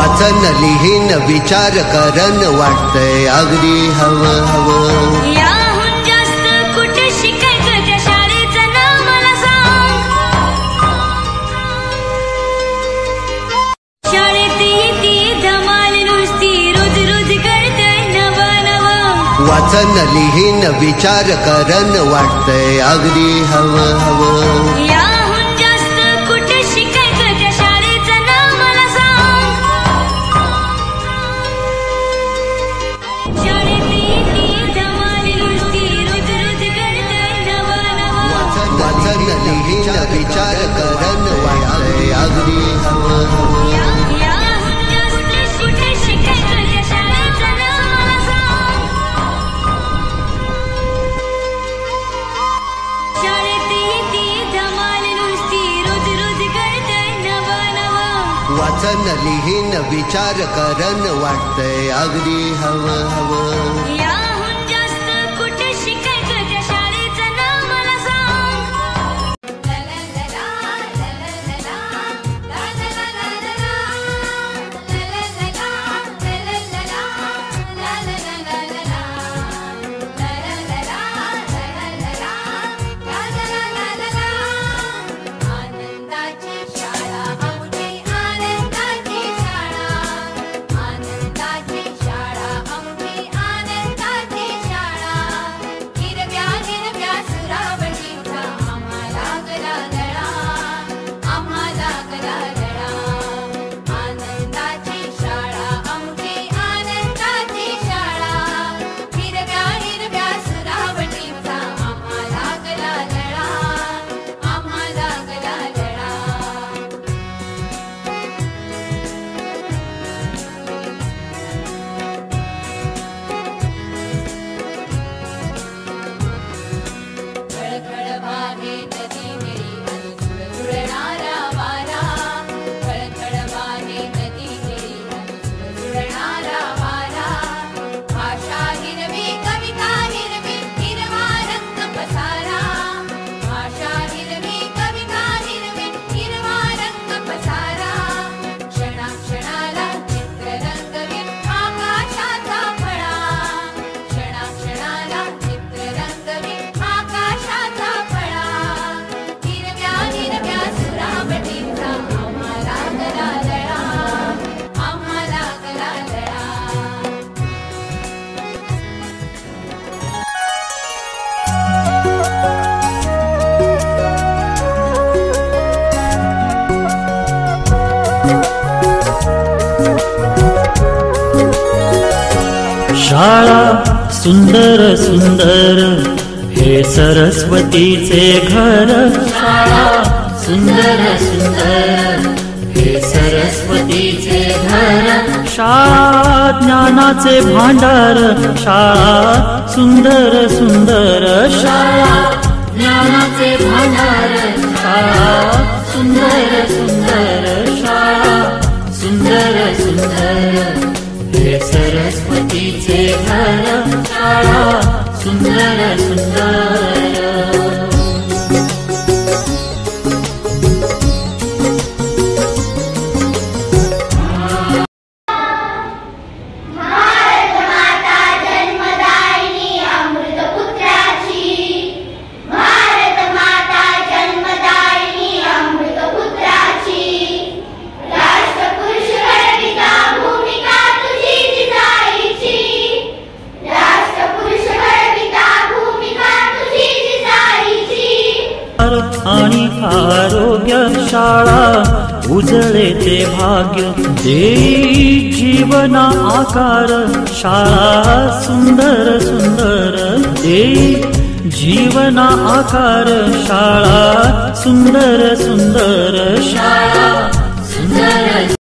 वाचन लिहीन विचार करन वाटतंय अगदी हवं हवं. याहून जास्त कुठे शिकायचं त्या शाळेचं नाव मला सांग. शाळेत येते धमाल नुसती रोज रोज कळतंय नवं नवं. वाचन लिहीन विचार करन वाटतंय अगदी हवं हवं. याहून जास्त कुठे शिकायचं त्या शाळेचं नाव मला सांग. शाळेत येते धमाल नुसती रोज रोज कळतंय नवं नवं. वाचन लिहीन विचार करन वाटतंय अगदी हवं हवं. याहून जास्त कुठे शिकायचं त्या शाळेचं नाव मला सांग. शाळेत येते धमाल नुसती रोज रोज कळतंय नवं नवं. वाचन लिहीन विचार करन वाटतंय अगदी हवं हवं. याहून जास्त कुठे शिकायचं त्या शाळेचं नाव मला सांग. आनंदाची शाळा आमची आनंदाची शाळा. आनंदाची शाळा आमची आनंदाची शाळा. हिरव्या हिरव्या सुरावटीचा आम्हाला गला गळा. आम्हाला गला गळा. आनंदाची शाळा आमची आनंदाची शाळा. हिरव्या हिरव्या सुरावटीचा आम्हाला गला गळा. आम्हाला गला गळा. खळखळ वाहे नदी निळी अनुसुळ जुळणारा वारा. खळखळ वाहे नदी निळी अनुसुळ जुळणारा वारा. भाषा हिरवी कविता हिरवी हिरवा रंग पसारा. भाषा हिरवी कविता हिरवी हिरवा रंग पसारा. क्षणाक्षणाला चित्र रंगवी आकाशाचा फळा. क्षणाक्षणाला चित्र रंगवी आकाशाचा फळा. हिरव्या हिरव्या सुरावटीचा आम्हाला गला लळा. आम्हाला गला लळा. शाळा सुंदर सुंदर हे सरस्वतीचे घर. शाळा सुंदर सुंदर हे सरस्वतीचे घर. शाळा ज्ञानाचे भांडार. शाळा सुंदर सुंदर. शाळा ज्ञानाचे भांडार. शाळा सुंदर सुंदर. शाळा सुंदर सुंदर हे सरस्वतीचे घर. शाळा सुंदर सुंदर. भारत माता जन्मदायिनी अमृतपुत्राची. भारत माता जन्मदायिनी अमृतपुत्राची. राष्ट्रपुरुष घडविता भूमिका तुझी जिजाईची. राष्ट्रपुरुष घडविता भूमिका तुझी जिजाईची. आणि आरोग्य शाळा उजळेचे भाग्य देई जीवना आकार. शाळा सुंदर सुंदर देई जीवना आकार. शाळा सुंदर सुंदर. शाळा सुंदर